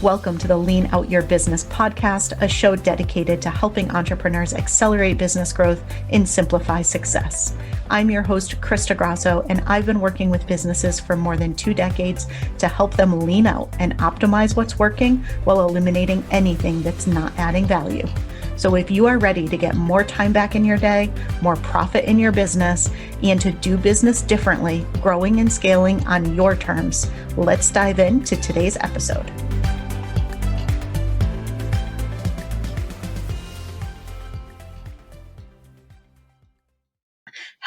Welcome to the Lean Out Your Business podcast, a show dedicated to helping entrepreneurs accelerate business growth and simplify success. I'm your host, Krista Grasso, and I've been working with businesses for more than 2 decades to help them lean out and optimize what's working while eliminating anything that's not adding value. So if you are ready to get more time back in your day, more profit in your business, and to do business differently, growing and scaling on your terms, let's dive into today's episode.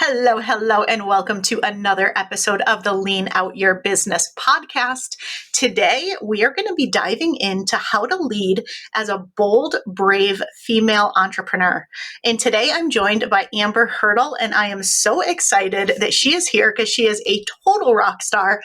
Hello, and welcome to another episode of the Lean Out Your Business podcast. Today, we are going to be diving into how to lead as a bold, brave female entrepreneur. And today, I'm joined by Amber Hurdle, and I am so excited that she is here because she is a total rock star,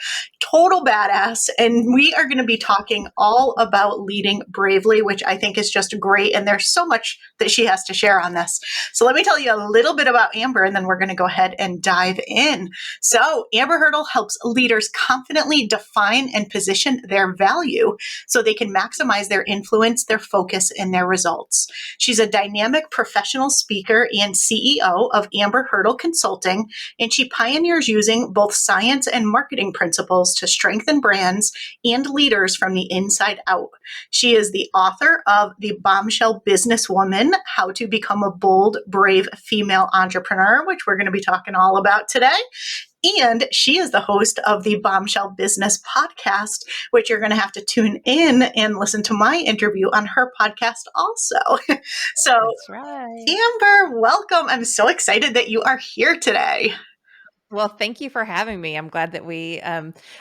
total badass, and we are going to be talking all about leading bravely, which I think is just great, and there's so much that she has to share on this. So let me tell you a little bit about Amber, and then we're going to go ahead and dive in. So Amber Hurdle helps leaders confidently define and position their value so they can maximize their influence, their focus, and their results. She's a dynamic professional speaker and CEO of Amber Hurdle Consulting, and she pioneers using both science and marketing principles to strengthen brands and leaders from the inside out. She is the author of The Bombshell Businesswoman, How to Become a Bold, Brave Female Entrepreneur, which we're going to be talking all about today. And she is the host of the Bombshell Business podcast, which you're going to have to tune in and listen to my interview on her podcast also. So, That's right. Amber, welcome. I'm so excited that you are here today. Well, thank you for having me. I'm glad that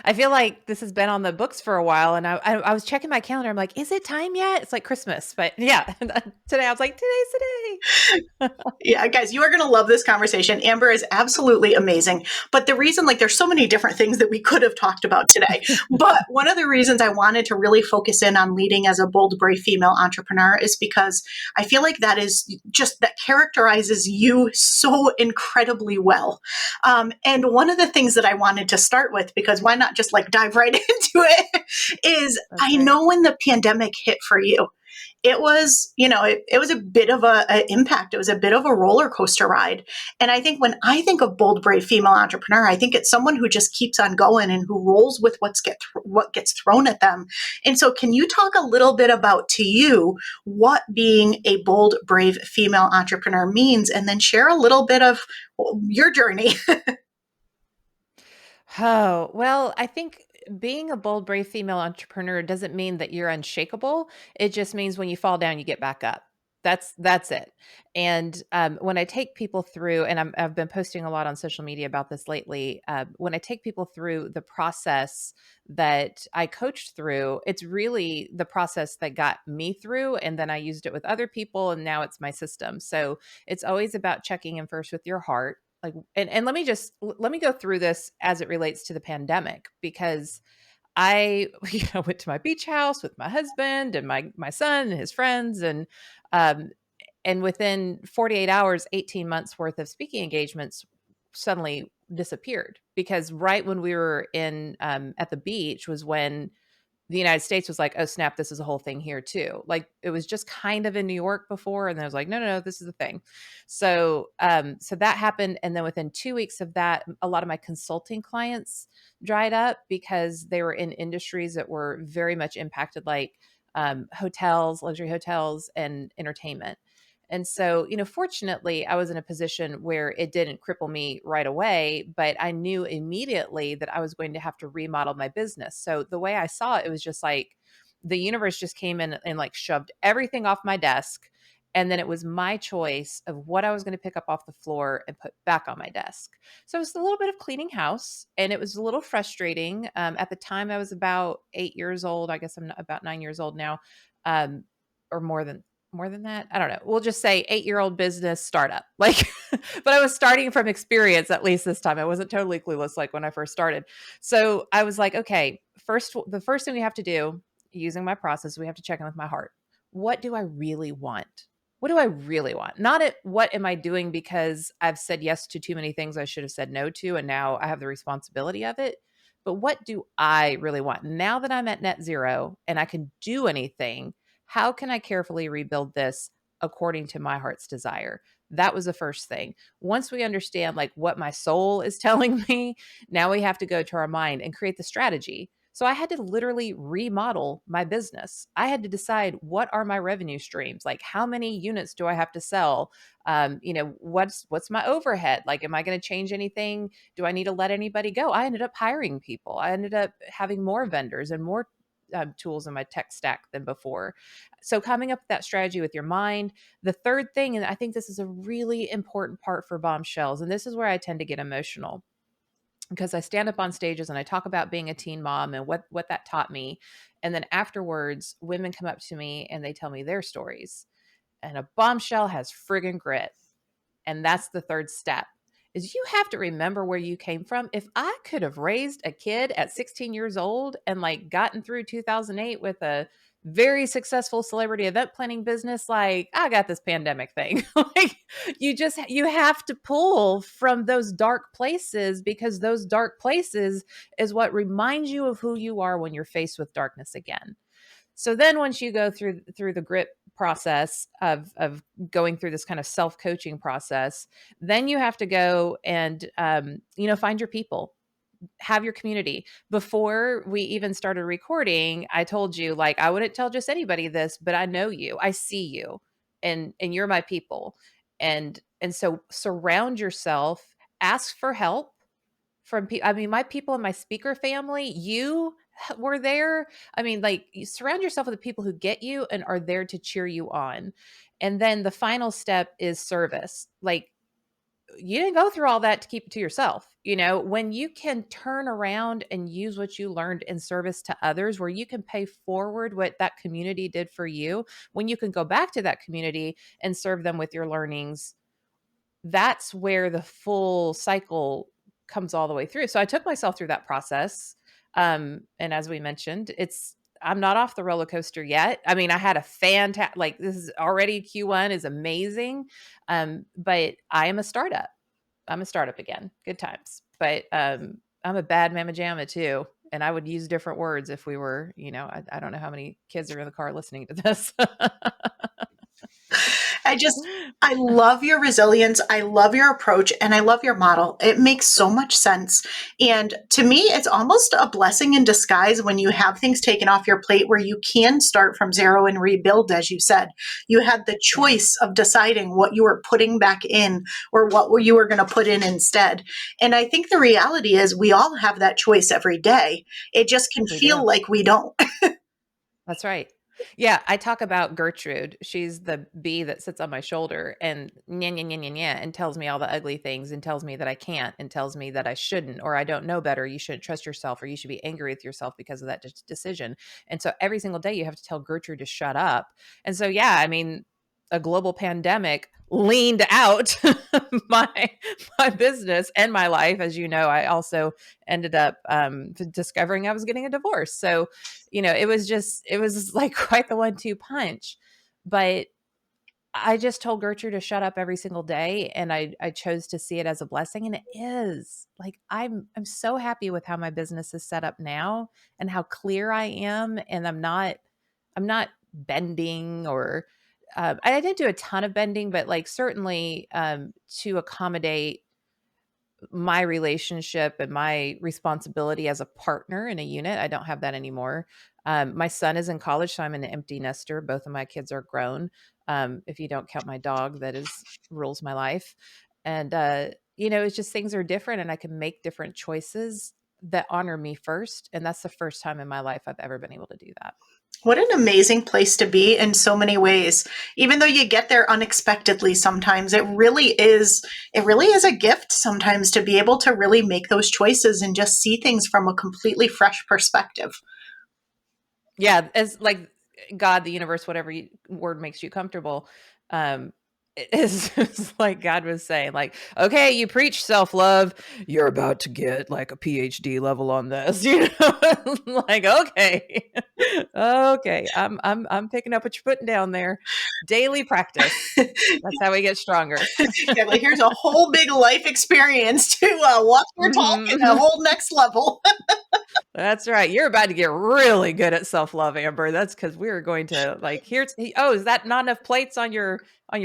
I feel like this has been on the books for a while, and I was checking my calendar. I'm like, is it time yet? It's like Christmas, but yeah, today I was like, today's the day. Yeah, guys, you are going to love this conversation. Amber is absolutely amazing. But the reason, there's so many different things that we could have talked about today. But one of the reasons I wanted to really focus in on leading as a bold, brave female entrepreneur is because I feel like that characterizes you so incredibly well. And one of the things that I wanted to start with, because why not just dive right into it, is Okay. I know when the pandemic hit for you, it was, it was a bit of an impact. It was a bit of a roller coaster ride. And I think when I think of bold, brave female entrepreneur, I think it's someone who just keeps on going and who rolls with what gets thrown at them. And so can you talk a little bit about, to you, what being a bold, brave female entrepreneur means, and then share a little bit of your journey? Oh, well, I think being a bold, brave female entrepreneur doesn't mean that you're unshakable. It just means when you fall down, you get back up. That's it. And when I take people through, and I've been posting a lot on social media about this lately, when I take people through the process that I coached through, it's really the process that got me through, and then I used it with other people, and now it's my system. So it's always about checking in first with your heart. And let me go through this as it relates to the pandemic, because I went to my beach house with my husband and my son and his friends, and within 48 hours, 18 months worth of speaking engagements suddenly disappeared, because right when we were in at the beach was when the United States was like, oh snap, this is a whole thing here too. It was just kind of in New York before, and then I was like, no, this is the thing. So that happened, and then within 2 weeks of that, a lot of my consulting clients dried up because they were in industries that were very much impacted, like hotels, luxury hotels, and entertainment. And so, fortunately, I was in a position where it didn't cripple me right away, but I knew immediately that I was going to have to remodel my business. So the way I saw it, it was just like the universe just came in and shoved everything off my desk. And then it was my choice of what I was going to pick up off the floor and put back on my desk. So it was a little bit of cleaning house, and it was a little frustrating. At the time, I was about 8 years old. I guess I'm about 9 years old now, or more than that. I don't know. We'll just say 8-year-old business startup. But I was starting from experience, at least this time. I wasn't totally clueless like when I first started. So I was like, okay, the first thing we have to do, using my process, we have to check in with my heart. What do I really want? What do I really want? Not what am I doing because I've said yes to too many things I should have said no to, and now I have the responsibility of it. but what do I really want? Now that I'm at net zero and I can do anything, how can I carefully rebuild this according to my heart's desire? That was the first thing. Once we understand like what my soul is telling me, now we have to go to our mind and create the strategy. So I had to literally remodel my business. I had to decide, what are my revenue streams? Like, how many units do I have to sell? What's my overhead? Like, am I going to change anything? Do I need to let anybody go? I ended up hiring people. I ended up having more vendors and more tools in my tech stack than before. So coming up with that strategy with your mind. The third thing, and I think this is a really important part for bombshells, and this is where I tend to get emotional, because I stand up on stages and I talk about being a teen mom and what that taught me. And then afterwards, women come up to me and they tell me their stories. And a bombshell has friggin' grit. And that's the third step, is you have to remember where you came from. If I could have raised a kid at 16 years old and like gotten through 2008 with a very successful celebrity event planning business, like I got this pandemic thing. Like you have to pull from those dark places, because those dark places is what reminds you of who you are when you're faced with darkness again. So then once you go through the grit process of going through this kind of self-coaching process, then you have to go and find your people, have your community. Before we even started recording, I told you, like, I wouldn't tell just anybody this, but I know you, I see you, and you're my people. And so surround yourself, ask for help from people. I mean, my people in my speaker family, you were there. I mean, like, you surround yourself with the people who get you and are there to cheer you on. And then the final step is service. Like, you didn't go through all that to keep it to yourself. When you can turn around and use what you learned in service to others, where you can pay forward what that community did for you, when you can go back to that community and serve them with your learnings, that's where the full cycle comes all the way through. So I took myself through that process. And as we mentioned, I'm not off the roller coaster yet. I mean, I had a fantastic, like, this is already Q1 is amazing. But I am a startup. I'm a startup again. Good times. But I'm a bad mama jamma too. And I would use different words if we were, I don't know how many kids are in the car listening to this. I just, I love your resilience. I love your approach and I love your model. It makes so much sense. And to me, it's almost a blessing in disguise when you have things taken off your plate where you can start from zero and rebuild, as you said. You had the choice of deciding what you were putting back in or what you were going to put in instead. And I think the reality is we all have that choice every day. It just can We feel do. like we don't. That's right. Yeah, I talk about Gertrude. She's the bee that sits on my shoulder and nya, nya, nya, nya, nya, and tells me all the ugly things and tells me that I can't and tells me that I shouldn't, or I don't know better. You shouldn't trust yourself, or you should be angry with yourself because of that decision. And so every single day you have to tell Gertrude to shut up. And so, yeah, I mean, a global pandemic leaned out my my business and my life. As you know, I also ended up discovering I was getting a divorce. So it was like quite the 1-2 punch. But I just told Gertrude to shut up every single day, and I chose to see it as a blessing, and it is. Like, I'm so happy with how my business is set up now and how clear I am, and I'm not bending, or I didn't do a ton of bending, but like certainly to accommodate my relationship and my responsibility as a partner in a unit. I don't have that anymore. My son is in college, so I'm an empty nester. Both of my kids are grown. If you don't count my dog, that is rules my life. And it's just, things are different, and I can make different choices that honor me first. And that's the first time in my life I've ever been able to do that. What an amazing place to be in so many ways. Even though you get there unexpectedly sometimes, it really is a gift sometimes to be able to really make those choices and just see things from a completely fresh perspective. Yeah, as like God, the universe, whatever word makes you comfortable. It's like God was saying, like, okay, you preach self-love, you're about to get like a PhD level on this, like, okay. Okay, I'm picking up what you're putting down there. Daily practice. That's how we get stronger. Yeah, like here's a whole big life experience to walk your talk at a Mhm. whole next level. That's right. You're about to get really good at self-love, Amber. That's because we're going to like here's oh, is that not enough plates on your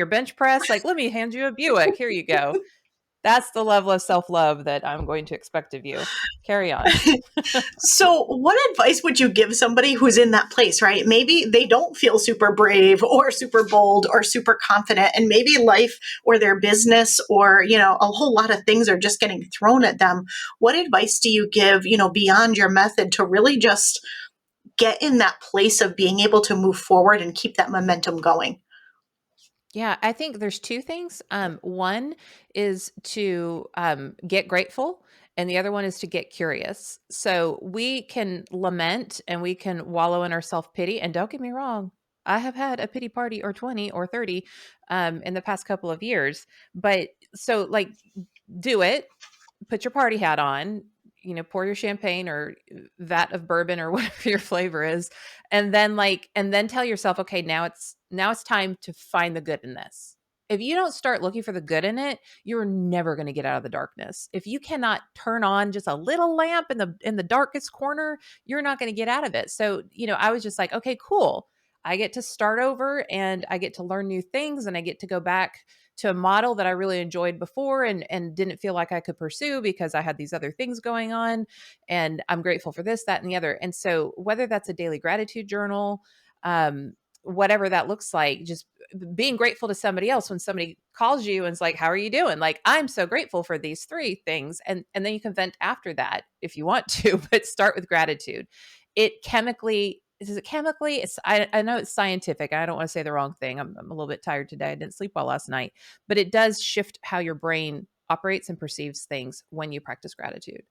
bench press? Like, let me hand you a Buick. Here you go. That's the level of self-love that I'm going to expect of you. Carry on. So, what advice would you give somebody who's in that place, right? Maybe they don't feel super brave or super bold or super confident, and maybe life or their business or, a whole lot of things are just getting thrown at them. What advice do you give, beyond your method to really just get in that place of being able to move forward and keep that momentum going? Yeah, I think there's two things. One is to get grateful, and the other one is to get curious. So we can lament and we can wallow in our self pity. And don't get me wrong, I have had a pity party or 20 or 30 in the past couple of years. But so, like, do it, put your party hat on, pour your champagne or vat of bourbon or whatever your flavor is, and then tell yourself, okay, now it's time to find the good in this. If you don't start looking for the good in it, you're never going to get out of the darkness. If you cannot turn on just a little lamp in the darkest corner, you're not going to get out of it. So, I was just like, okay, cool. I get to start over and I get to learn new things and I get to go back to a model that I really enjoyed before and didn't feel like I could pursue because I had these other things going on. And I'm grateful for this, that, and the other. And so whether that's a daily gratitude journal, whatever that looks like, just being grateful to somebody else when somebody calls you and it's like, how are you doing? Like, I'm so grateful for these three things. And then you can vent after that if you want to, but start with gratitude. It chemically is it chemically? I know it's scientific. I don't want to say the wrong thing. I'm a little bit tired today. I didn't sleep well last night, but it does shift how your brain operates and perceives things when you practice gratitude.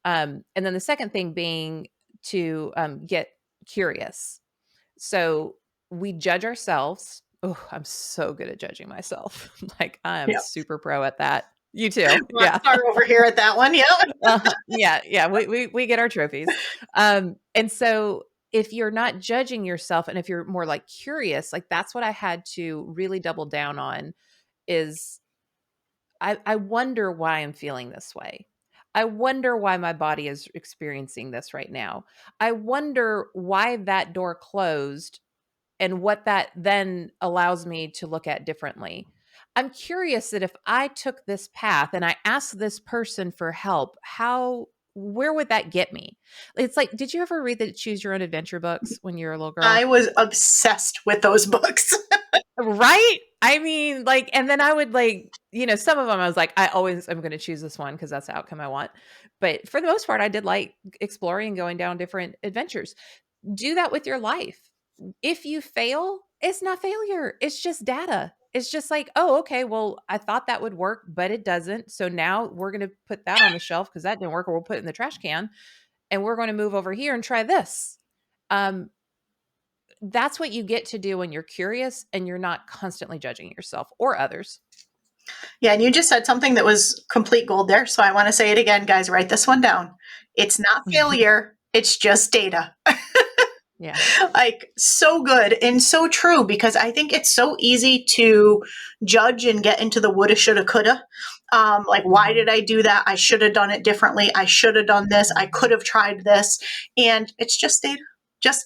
And then the second thing being to get curious. So we judge ourselves. Oh, I'm so good at judging myself. Like I am Yeah. super pro at that. You too. Rock Yeah. star over here at that one. Yeah. Yeah, yeah, we get our trophies. And so if you're not judging yourself and if you're more like curious, like that's what I had to really double down on is I wonder why I'm feeling this way. I wonder why my body is experiencing this right now. I wonder why that door closed and what that then allows me to look at differently. I'm curious that if I took this path and I asked this person for help, where would that get me? It's like, did you ever read the Choose Your Own Adventure books when you were a little girl? I was obsessed with those books. Right? I mean, like, and then I would like, some of them I was like, I always am going to choose this one because that's the outcome I want. But for the most part, I did like exploring and going down different adventures. Do that with your life. If you fail, it's not failure. It's just data. It's just like, oh, okay, well, I thought that would work, but it doesn't. So now we're going to put that on the shelf because that didn't work, or we'll put it in the trash can and we're going to move over here and try this. Um, that's what you get to do when you're curious and you're not constantly judging yourself or others. Yeah, and you just said something that was complete gold there. So I want to say it again, guys. Write this one down. It's not failure, it's just data. Yeah. Like, so good and so true, because I think it's so easy to judge and get into the woulda, shoulda, coulda. Like, why did I do that? I should have done it differently. I should have done this. I could have tried this. And it's just data. Just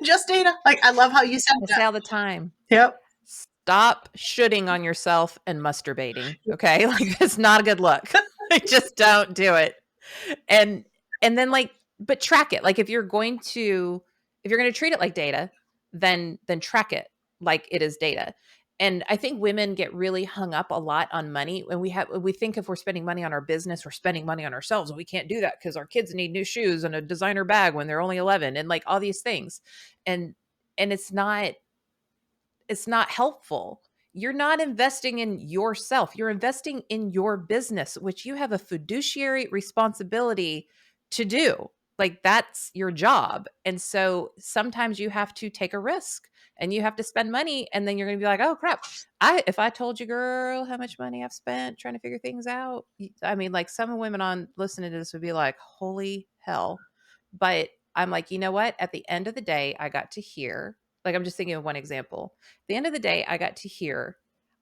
just data. Like, I love how you said I say that. all the time, Yep. stop shitting on yourself and masturbating. Okay. Like, it's not a good look. Just don't do it. And, and then like, but track it. Like, if you're going to treat it like data, then track it like it is data. And I think women get really hung up a lot on money. And we think if we're spending money on our business, we're spending money on ourselves. And we can't do that because our kids need new shoes and a designer bag when they're only 11 and like all these things. And, and it's not helpful. You're not investing in yourself. You're investing in your business, which you have a fiduciary responsibility to do. Like, that's your job. And so sometimes you have to take a risk and you have to spend money, and then you're going to be like, "Oh crap. If I told you, girl, how much money I've spent trying to figure things out." I mean, like, some women on listening to this would be like, "Holy hell." But I'm like, "You know what? At the end of the day, I got to hear, like, I'm just thinking of one example. The end of the day, I got to hear,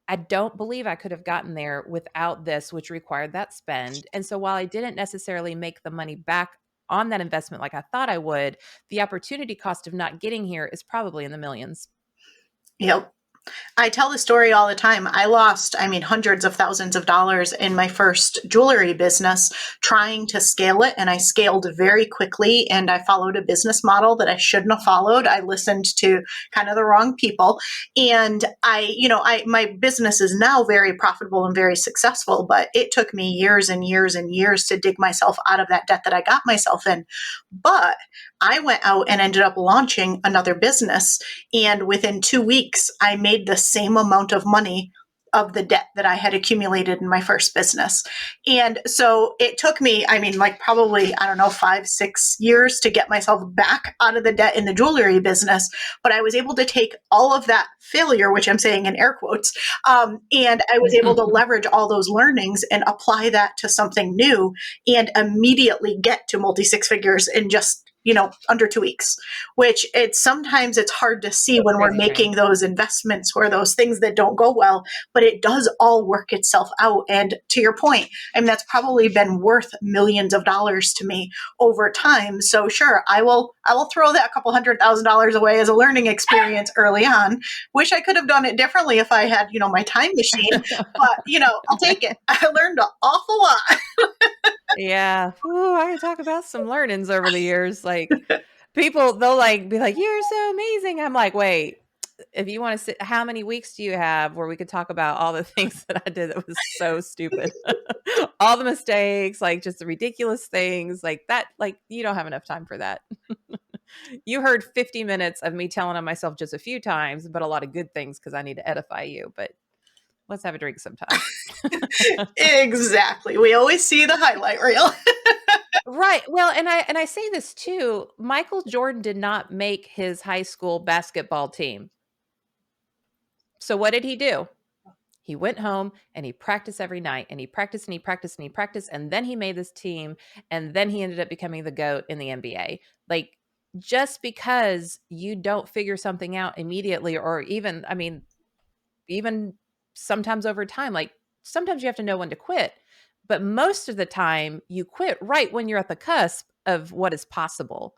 I don't believe I could have gotten there without this, which required that spend. And so while I didn't necessarily make the money back on that investment like I thought I would, the opportunity cost of not getting here is probably in the millions. Yep. I tell the story all the time. I lost, hundreds of thousands of dollars in my first jewelry business trying to scale it. And I scaled very quickly and I followed a business model that I shouldn't have followed. I listened to kind of the wrong people. And my business is now very profitable and very successful, but it took me years and years and years to dig myself out of that debt that I got myself in. But I went out and ended up launching another business. And within 2 weeks, I made the same amount of money of the debt that I had accumulated in my first business. And so it took me, probably, I don't know, 5, 6 years to get myself back out of the debt in the jewelry business. But I was able to take all of that failure, which I'm saying in air quotes, and I was able to leverage all those learnings and apply that to something new and immediately get to multi six figures in just under 2 weeks, which sometimes it's hard to see when we're Crazy making train. those investments or those things that don't go well, but it does all work itself out. And to your point, that's probably been worth millions of dollars to me over time. So sure, I will throw that couple $100,000 away as a learning experience early on. Wish I could have done it differently if I had, my time machine, but I'll take it. I learned an awful lot. Yeah. Ooh, I could talk about some learnings over the years. Like people, they'll like be like, "You're so amazing." I'm like, wait, if you want to sit, how many weeks do you have where we could talk about all the things that I did that was so stupid? All the mistakes, like just the ridiculous things like that. Like you don't have enough time for that. You heard 50 minutes of me telling on myself just a few times, but a lot of good things because I need to edify you. But let's have a drink sometime. Exactly. We always see the highlight reel. Right. Well, and I say this too. Michael Jordan did not make his high school basketball team. So what did he do? He went home and he practiced every night and he practiced and he practiced and he practiced and then he made this team and then he ended up becoming the GOAT in the NBA. Like just because you don't figure something out immediately or even sometimes over time, like sometimes you have to know when to quit, but most of the time you quit right when you're at the cusp of what is possible.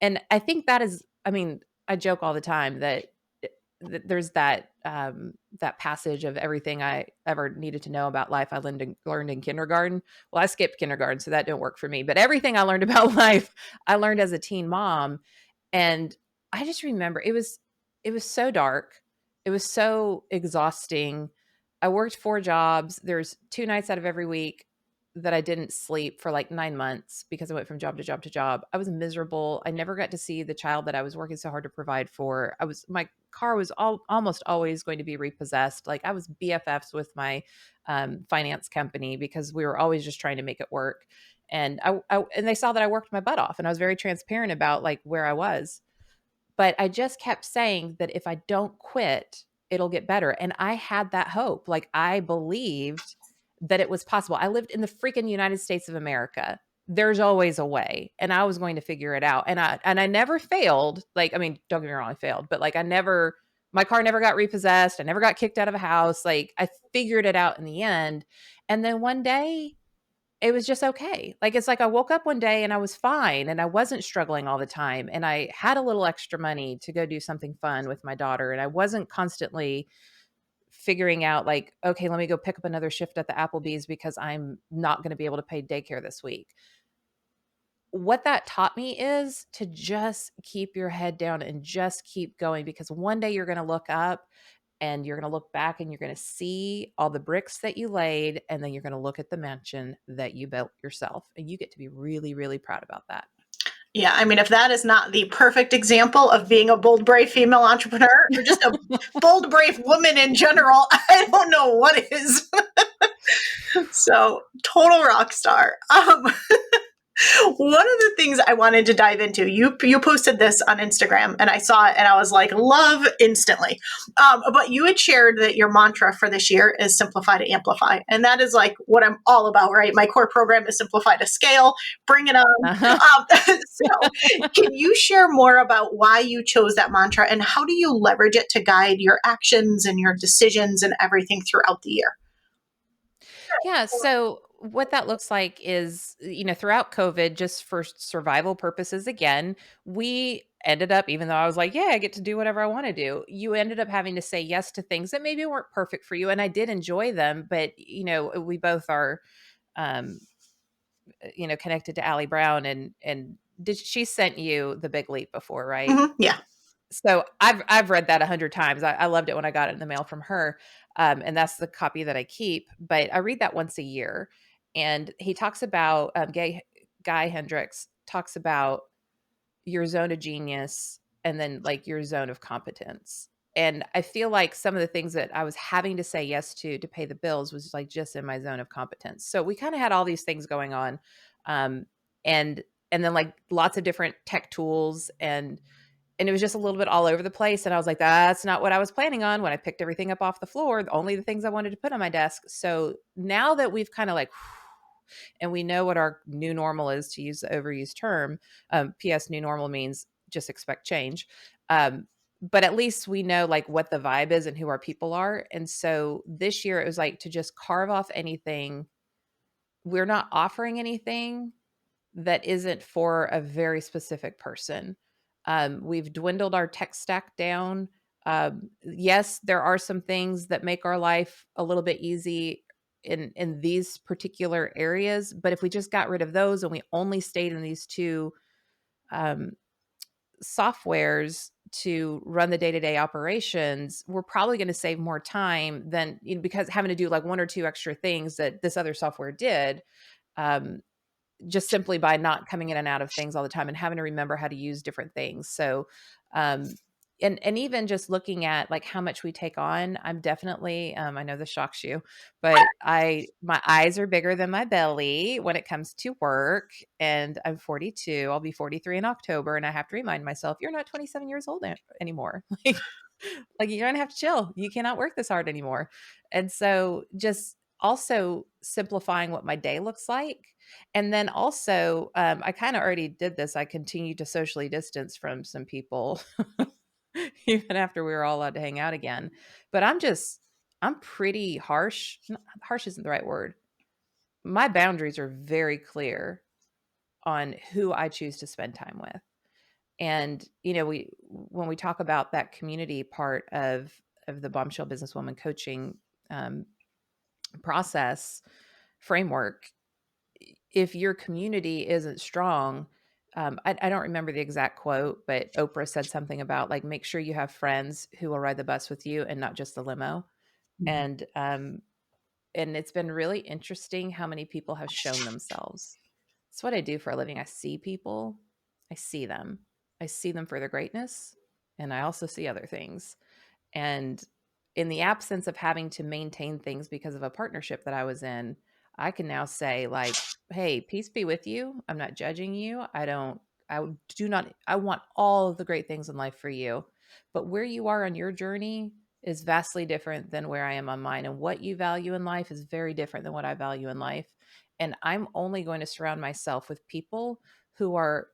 And I think that is, I joke all the time that there's that passage of everything I ever needed to know about life I learned in kindergarten. Well, I skipped kindergarten, so that didn't work for me. But everything I learned about life, I learned as a teen mom, and I just remember it was so dark. It was so exhausting. I worked 4 jobs. There's 2 nights out of every week that I didn't sleep for like 9 months because I went from job to job to job. I was miserable. I never got to see the child that I was working so hard to provide for. My car was almost always going to be repossessed. Like I was BFFs with my finance company because we were always just trying to make it work. And and they saw that I worked my butt off, and I was very transparent about like where I was. But I just kept saying that if I don't quit, it'll get better. And I had that hope. Like I believed that it was possible. I lived in the freaking United States of America. There's always a way, and I was going to figure it out. And I never failed. Like, don't get me wrong, I failed, but like my car never got repossessed. I never got kicked out of a house. Like I figured it out in the end. And then one day it was just okay. Like, it's like I woke up one day and I was fine and I wasn't struggling all the time. And I had a little extra money to go do something fun with my daughter. And I wasn't constantly figuring out, like, okay, let me go pick up another shift at the Applebee's because I'm not going to be able to pay daycare this week. What that taught me is to just keep your head down and just keep going, because one day you're going to look up and you're going to look back and you're going to see all the bricks that you laid, and then you're going to look at the mansion that you built yourself, and you get to be really, really proud about that. Yeah, if that is not the perfect example of being a bold, brave female entrepreneur or just a bold, brave woman in general, I don't know what is. So, total rock star. One of the things I wanted to dive into, you posted this on Instagram and I saw it and I was like, love instantly. But you had shared that your mantra for this year is simplify to amplify. And that is like what I'm all about, right? My core program is simplify to scale, bring it on. Uh-huh. So can you share more about why you chose that mantra and how do you leverage it to guide your actions and your decisions and everything throughout the year? Yeah. So what that looks like is, throughout COVID, just for survival purposes, again, we ended up, even though I was like, yeah, I get to do whatever I want to do, you ended up having to say yes to things that maybe weren't perfect for you. And I did enjoy them, but, we both are, um, connected to Allie Brown, and she sent you The Big Leap before, right? Yeah. So I've read that 100 times. I loved it when I got it in the mail from her, and that's the copy that I keep. But I read that once a year, and he talks about Guy Hendricks talks about your zone of genius and then like your zone of competence. And I feel like some of the things that I was having to say yes to pay the bills was like just in my zone of competence. So we kind of had all these things going on, um, and and then like lots of different tech tools, and it was just a little bit all over the place. And I was like, that's not what I was planning on when I picked everything up off the floor, only the things I wanted to put on my desk. So now that we've kind of like, and we know what our new normal is, to use the overused term, PS new normal means just expect change. But at least we know like what the vibe is and who our people are. And so this year it was like to just carve off anything. We're not offering anything that isn't for a very specific person. We've dwindled our tech stack down. Yes, there are some things that make our life a little bit easy in these particular areas, but if we just got rid of those and we only stayed in these two um, softwares to run the day-to-day operations, we're probably going to save more time than, because having to do like one or two extra things that this other software did, um, just simply by not coming in and out of things all the time and having to remember how to use different things. So, and even just looking at like how much we take on, I'm definitely, I know this shocks you, but my eyes are bigger than my belly when it comes to work. And I'm 42. I'll be 43 in October. And I have to remind myself, you're not 27 years old anymore. Like you're gonna have to chill. You cannot work this hard anymore. And so just also simplifying what my day looks like. And then also, I kind of already did this. I continue to socially distance from some people, even after we were all allowed to hang out again. But I'm pretty harsh. Harsh isn't the right word. My boundaries are very clear on who I choose to spend time with. And we when we talk about that community part of the bombshell businesswoman coaching um, process framework, if your community isn't strong, I don't remember the exact quote, but Oprah said something about like make sure you have friends who will ride the bus with you and not just the limo. And it's been really interesting how many people have shown themselves. It's what I do for a living. I see people, I see them, I see them for their greatness, and I also see other things. And in the absence of having to maintain things because of a partnership that I was in, I can now say, like, hey, peace be with you. I'm not judging you. I do not, I want all of the great things in life for you. But where you are on your journey is vastly different than where I am on mine. And what you value in life is very different than what I value in life. And I'm only going to surround myself with people who are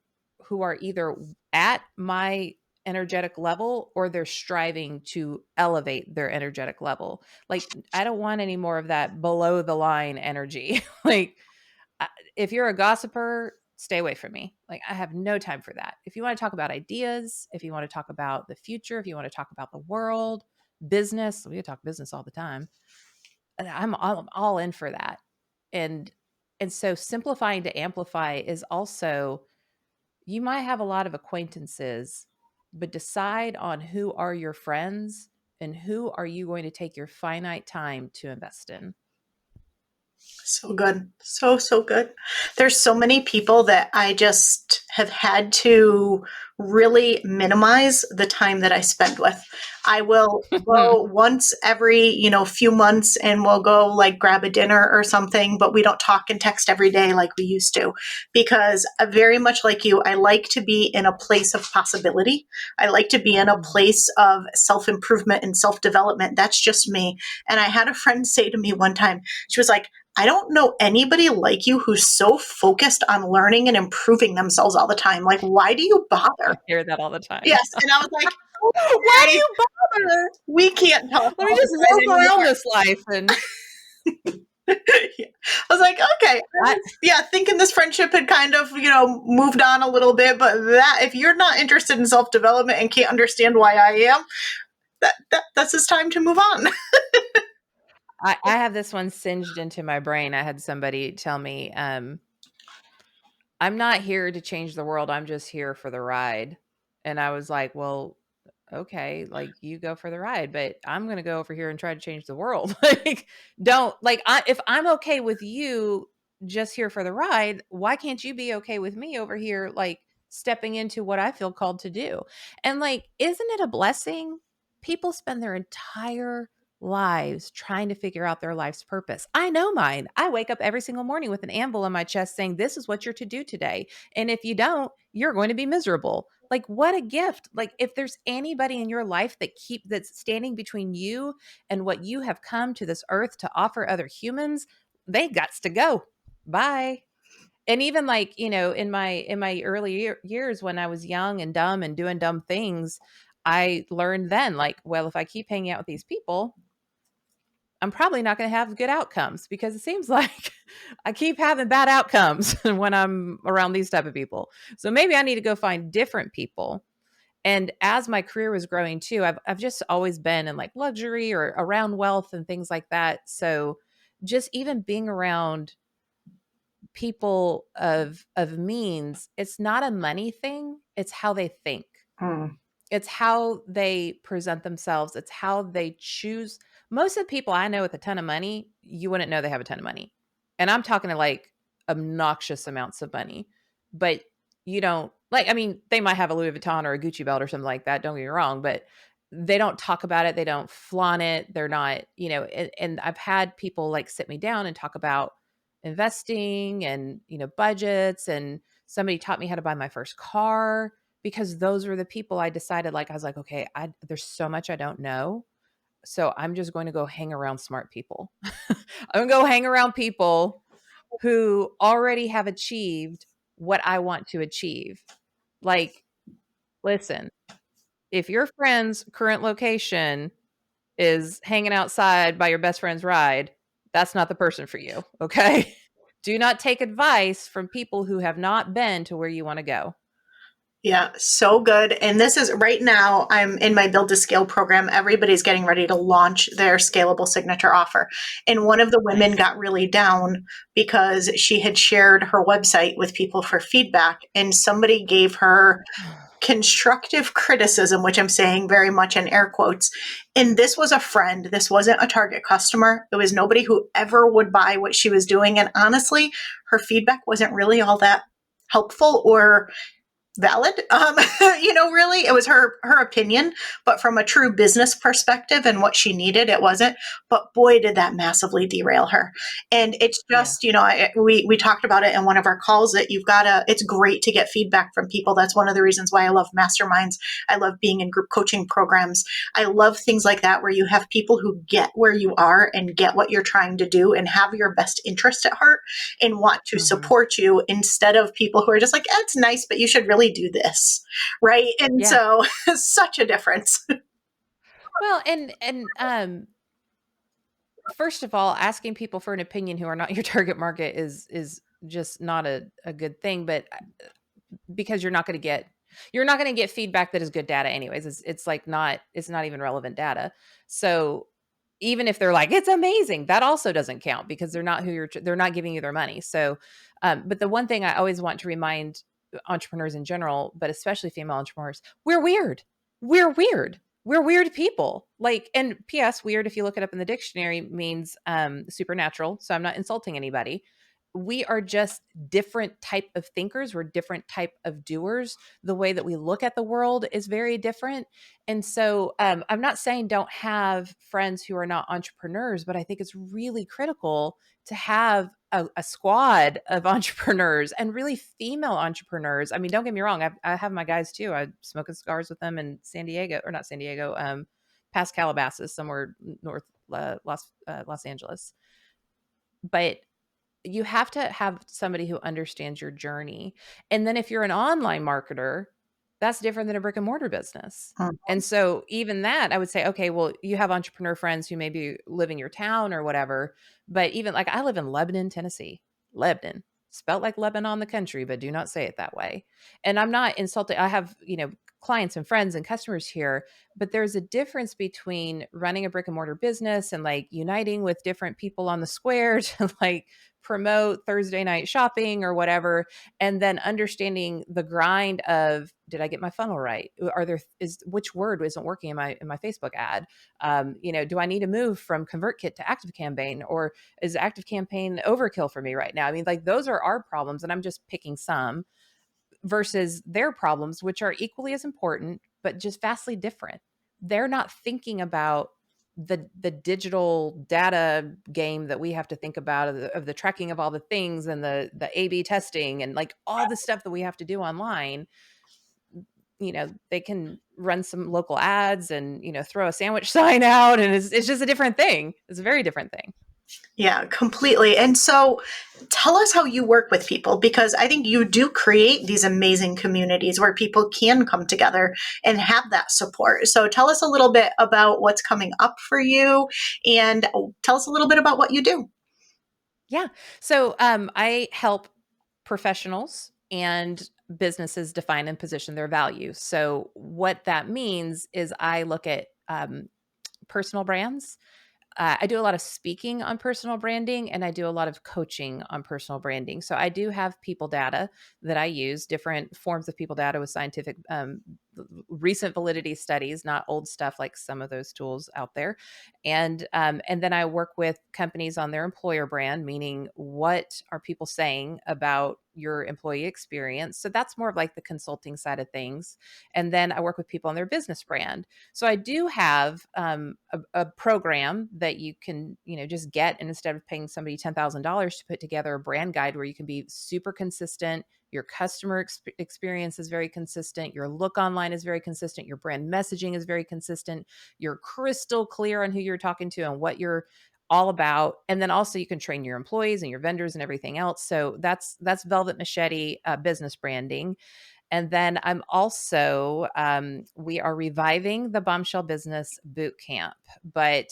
either at my energetic level or they're striving to elevate their energetic level. Like I don't want any more of that below the line energy. Like if you're a gossiper, stay away from me. Like I have no time for that. If you want to talk about ideas, if you want to talk about the future, if you want to talk about the world, business, we talk business all the time. I'm all in for that. And so simplifying to amplify is also, you might have a lot of acquaintances, but decide on who are your friends and who are you going to take your finite time to invest in. So good. So, so good. There's so many people that I just have had to really minimize the time that I spend with. I will go once every, few months and we'll go like grab a dinner or something, but we don't talk and text every day like we used to because very much like you, I like to be in a place of possibility. I like to be in a place of self-improvement and self-development. That's just me. And I had a friend say to me one time, she was like, I don't know anybody like you who's so focused on learning and improving themselves all the time. Like, why do you bother? I hear that all the time. Yes. And I was like, Why do okay, you bother? we can't talk Let me all the just time loaf around anymore. this life and Yeah. I was like, I was, yeah, thinking this friendship had kind of, moved on a little bit, but that if you're not interested in self development and can't understand why I am, that's his time to move on. I have this one singed into my brain. I had somebody tell me, I'm not here to change the world. I'm just here for the ride. And I was like, well, okay, like you go for the ride, but I'm going to go over here and try to change the world. Like, don't like, if I'm okay with you just here for the ride, why can't you be okay with me over here, like stepping into what I feel called to do? And like, isn't it a blessing? People spend their entire lives trying to figure out their life's purpose. I know mine. I wake up every single morning with an anvil on my chest saying, this is what you're to do today. And if you don't, you're going to be miserable. Like, what a gift. Like, if there's anybody in your life that's standing between you and what you have come to this earth to offer other humans, they gots to go. Bye. And even like, in my early years when I was young and dumb and doing dumb things, I learned then, like, well, if I keep hanging out with these people, I'm probably not going to have good outcomes, because it seems like I keep having bad outcomes when I'm around these type of people. So maybe I need to go find different people. And as my career was growing too, I've just always been in like luxury or around wealth and things like that. So just even being around people of means, it's not a money thing, it's how they think. Hmm. It's how they present themselves. It's how they choose. Most of the people I know with a ton of money, you wouldn't know they have a ton of money. And I'm talking to like obnoxious amounts of money. But you don't like, I mean, they might have a Louis Vuitton or a Gucci belt or something like that. Don't get me wrong. But they don't talk about it. They don't flaunt it. They're not, and I've had people like sit me down and talk about investing and, budgets. And somebody taught me how to buy my first car, because those were the people I decided, like, I was like, okay, there's so much I don't know. So I'm just going to go hang around smart people. I'm going to go hang around people who already have achieved what I want to achieve. Like, listen, if your friend's current location is hanging outside by your best friend's ride, that's not the person for you. Okay. Do not take advice from people who have not been to where you want to go. Yeah, so good. And this is right now, I'm in my Build to Scale program. Everybody's getting ready to launch their scalable signature offer. And one of the women got really down because she had shared her website with people for feedback, and somebody gave her constructive criticism, which I'm saying very much in air quotes. And this was a friend. This wasn't a target customer. It was nobody who ever would buy what she was doing. And honestly, her feedback wasn't really all that helpful or valid. Really, it was her opinion, but from a true business perspective and what she needed, it wasn't. But boy, did that massively derail her. And it's Yeah. just, we talked about it in one of our calls that it's great to get feedback from people. That's one of the reasons why I love masterminds. I love being in group coaching programs. I love things like that where you have people who get where you are and get what you're trying to do and have your best interest at heart and want to Mm-hmm. support you, instead of people who are just like, it's nice, but you should really do this. Right. And Yeah. so such a difference. Well, and first of all, asking people for an opinion who are not your target market is just not a good thing. But because you're not going to get feedback that is good data anyways. It's like it's not even relevant data. So even if they're like, it's amazing, that also doesn't count, because they're not giving you their money. So but the one thing I always want to remind entrepreneurs in general, but especially female entrepreneurs, we're weird people. Like, and ps, weird, if you look it up in the dictionary, means supernatural. So I'm not insulting anybody. We are just different type of thinkers. We're different type of doers. The way that we look at the world is very different. And so I'm not saying don't have friends who are not entrepreneurs, but I think it's really critical to have a squad of entrepreneurs, and really female entrepreneurs. I mean, don't get me wrong. I have my guys too. I smoking cigars with them in San Diego, or not San Diego, past Calabasas, somewhere north, Los Angeles. But you have to have somebody who understands your journey. And then if you're an online marketer, that's different than a brick and mortar business. And so even that, I would say, okay, well, you have entrepreneur friends who maybe live in your town or whatever. But even like, I live in Lebanon, Tennessee. Lebanon, spelt like Lebanon, the country, but do not say it that way. And I'm not insulting. I have, clients and friends and customers here, but there's a difference between running a brick and mortar business and like uniting with different people on the square to like promote Thursday night shopping or whatever, and then understanding the grind of, did I get my funnel right? Are there is which word isn't working in my Facebook ad? Do I need to move from ConvertKit to Active Campaign, or is Active Campaign overkill for me right now? I mean, like those are our problems, and I'm just picking some versus their problems, which are equally as important, but just vastly different. They're not thinking about the digital data game that we have to think about of the tracking of all the things and the A/B testing and like all the stuff that we have to do online. They can run some local ads and throw a sandwich sign out, and it's just a different thing. It's a very different thing. Yeah, completely. And so tell us how you work with people, because I think you do create these amazing communities where people can come together and have that support. So tell us a little bit about what's coming up for you, and tell us a little bit about what you do. Yeah. So I help professionals and businesses define and position their value. So what that means is I look at personal brands. I do a lot of speaking on personal branding, and I do a lot of coaching on personal branding. So I do have people data that I use, different forms of people data with scientific recent validity studies, not old stuff like some of those tools out there. And then I work with companies on their employer brand, meaning what are people saying about your employee experience. So that's more of like the consulting side of things. And then I work with people on their business brand. So I do have a program that you can, just get, and instead of paying somebody $10,000 to put together a brand guide where you can be super consistent, your customer experience is very consistent, your look online is very consistent, your brand messaging is very consistent, you're crystal clear on who you're talking to and what you're all about. And then also you can train your employees and your vendors and everything else. So that's Velvet Machete business branding. And then I'm also, we are reviving the Bombshell Business Boot Camp, but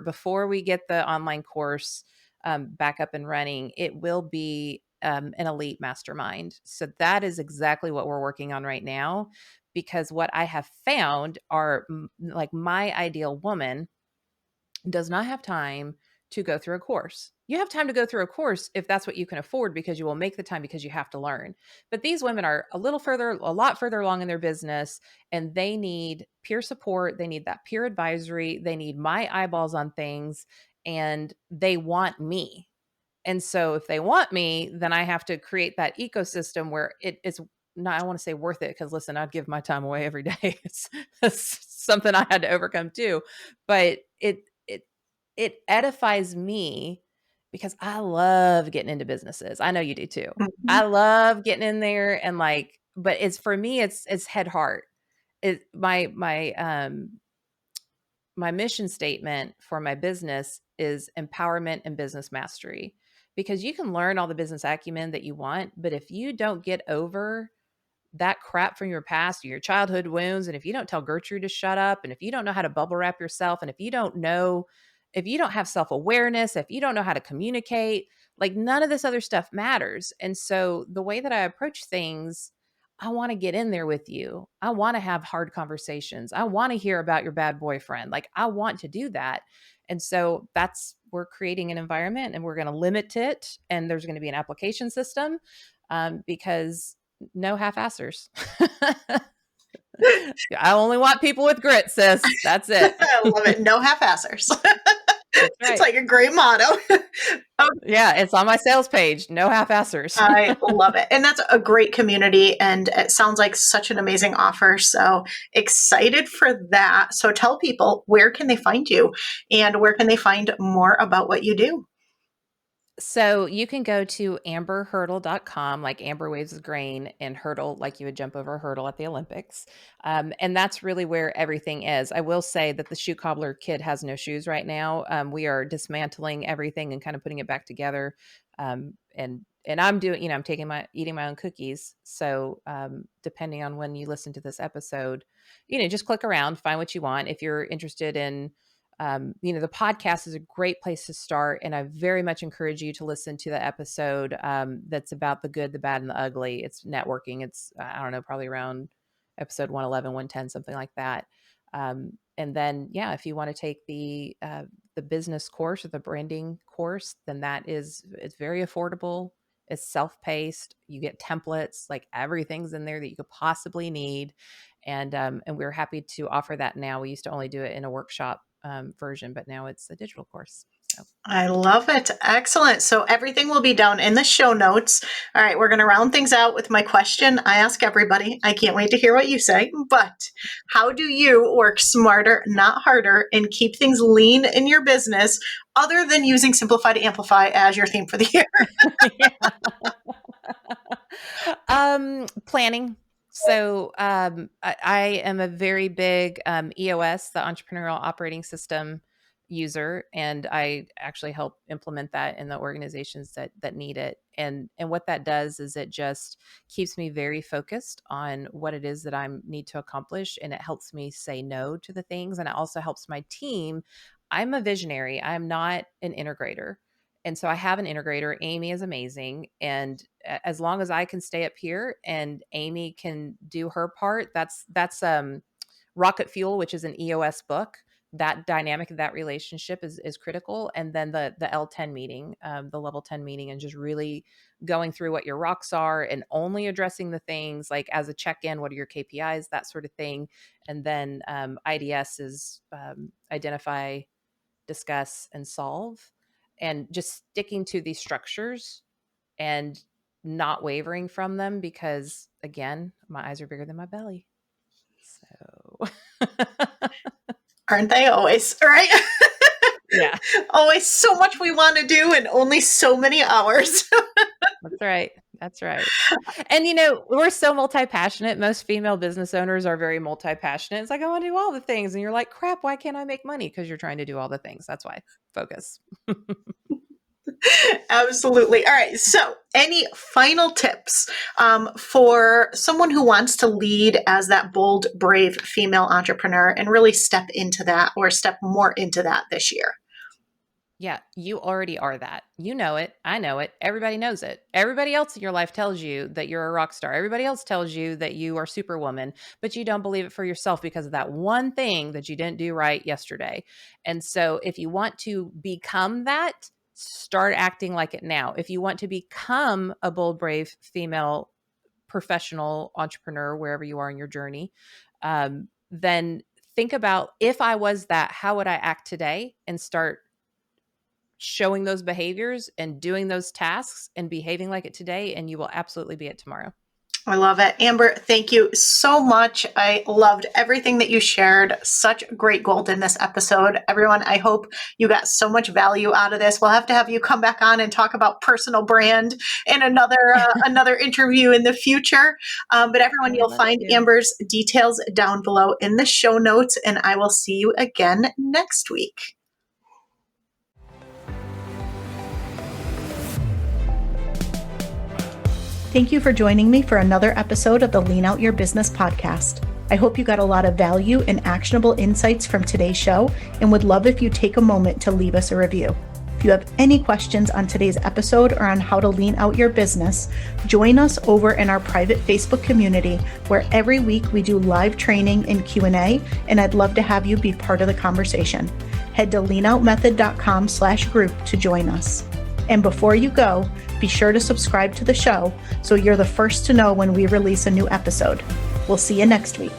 before we get the online course back up and running, it will be an elite mastermind. So that is exactly what we're working on right now, because what I have found are like my ideal woman does not have time to go through a course. You have time to go through a course if that's what you can afford, because you will make the time because you have to learn. But these women are a lot further along in their business, and they need peer support. They need that peer advisory. They need my eyeballs on things, and they want me. And so if they want me, then I have to create that ecosystem where it is not, I want to say worth it, because listen, I'd give my time away every day. It's something I had to overcome too. But it edifies me because I love getting into businesses. I know you do too. Mhm. I love getting in there and like, but it's for me, it's head heart. It my mission statement for my business is empowerment and business mastery, because you can learn all the business acumen that you want, but if you don't get over that crap from your past, your childhood wounds, and if you don't tell Gertrude to shut up, and if you don't know how to bubble wrap yourself, and if you don't have self-awareness, if you don't know how to communicate, like none of this other stuff matters. And so the way that I approach things, I want to get in there with you. I want to have hard conversations. I want to hear about your bad boyfriend. Like I want to do that. And so we're creating an environment, and we're going to limit it. And there's going to be an application system, because no half-assers. I only want people with grit, sis. That's it. I love it. No half-assers. That's It's right. like a great motto. Yeah, it's on my sales page. No half-assers. I love it. And that's a great community. And it sounds like such an amazing offer. So excited for that. So tell people, where can they find you, and where can they find more about what you do? So you can go to amberhurdle.com, like amber waves is grain, and hurdle, like you would jump over a hurdle at the Olympics. And that's really where everything is. I will say that the shoe cobbler kid has no shoes right now. We are dismantling everything and kind of putting it back together. And I'm doing, I'm eating my own cookies. So depending on when you listen to this episode, just click around, find what you want. If you're interested in The podcast is a great place to start. And I very much encourage you to listen to the episode that's about the good, the bad, and the ugly. It's networking. It's, I don't know, probably around episode 111, 110, something like that. And then, if you want to take the business course or the branding course, then it's very affordable. It's self-paced. You get templates, like everything's in there that you could possibly need. And we're happy to offer that now. We used to only do it in a workshop version, but now it's a digital course. So. I love it. Excellent. So everything will be down in the show notes. All right, we're going to round things out with my question I ask everybody. I can't wait to hear what you say, but how do you work smarter, not harder, and keep things lean in your business other than using Simplify to Amplify as your theme for the year? Planning. So I am a very big EOS, the Entrepreneurial Operating System user, and I actually help implement that in the organizations that need it. And what that does is it just keeps me very focused on what it is that I need to accomplish, and it helps me say no to the things, and it also helps my team. I'm a visionary. I'm not an integrator. And so I have an integrator. Amy is amazing. And as long as I can stay up here and Amy can do her part, that's Rocket Fuel, which is an EOS book. That dynamic of that relationship is critical. And then the L10 meeting, the level 10 meeting, and just really going through what your rocks are and only addressing the things like as a check-in, what are your KPIs, that sort of thing. And then IDS is identify, discuss, and solve. And just sticking to these structures and not wavering from them, because again, my eyes are bigger than my belly. So Aren't they always, right? Yeah. Always so much we want to do and only so many hours. That's right. That's right. And we're so multi-passionate. Most female business owners are very multi-passionate. It's like, I want to do all the things. And you're like, crap, why can't I make money? Because you're trying to do all the things. That's why. Focus. Absolutely. All right. So any final tips for someone who wants to lead as that bold, brave female entrepreneur and really step into that or step more into that this year? Yeah, you already are that. You know it. I know it. Everybody knows it. Everybody else in your life tells you that you're a rock star. Everybody else tells you that you are Superwoman, but you don't believe it for yourself because of that one thing that you didn't do right yesterday. And so if you want to become that, start acting like it now. If you want to become a bold, brave female professional entrepreneur, wherever you are in your journey, then think about, if I was that, how would I act today? And start showing those behaviors and doing those tasks and behaving like it today, and you will absolutely be it tomorrow. I love it. Amber, thank you so much. I loved everything that you shared. Such great gold in this episode. Everyone, I hope you got so much value out of this. We'll have to have you come back on and talk about personal brand in another interview in the future. But everyone, you'll find Amber's details down below in the show notes, and I will see you again next week. Thank you for joining me for another episode of the Lean Out Your Business podcast. I hope you got a lot of value and actionable insights from today's show, and would love if you take a moment to leave us a review. If you have any questions on today's episode or on how to lean out your business, join us over in our private Facebook community, where every week we do live training and Q&A, and I'd love to have you be part of the conversation. Head to leanoutmethod.com/group to join us. And before you go, be sure to subscribe to the show so you're the first to know when we release a new episode. We'll see you next week.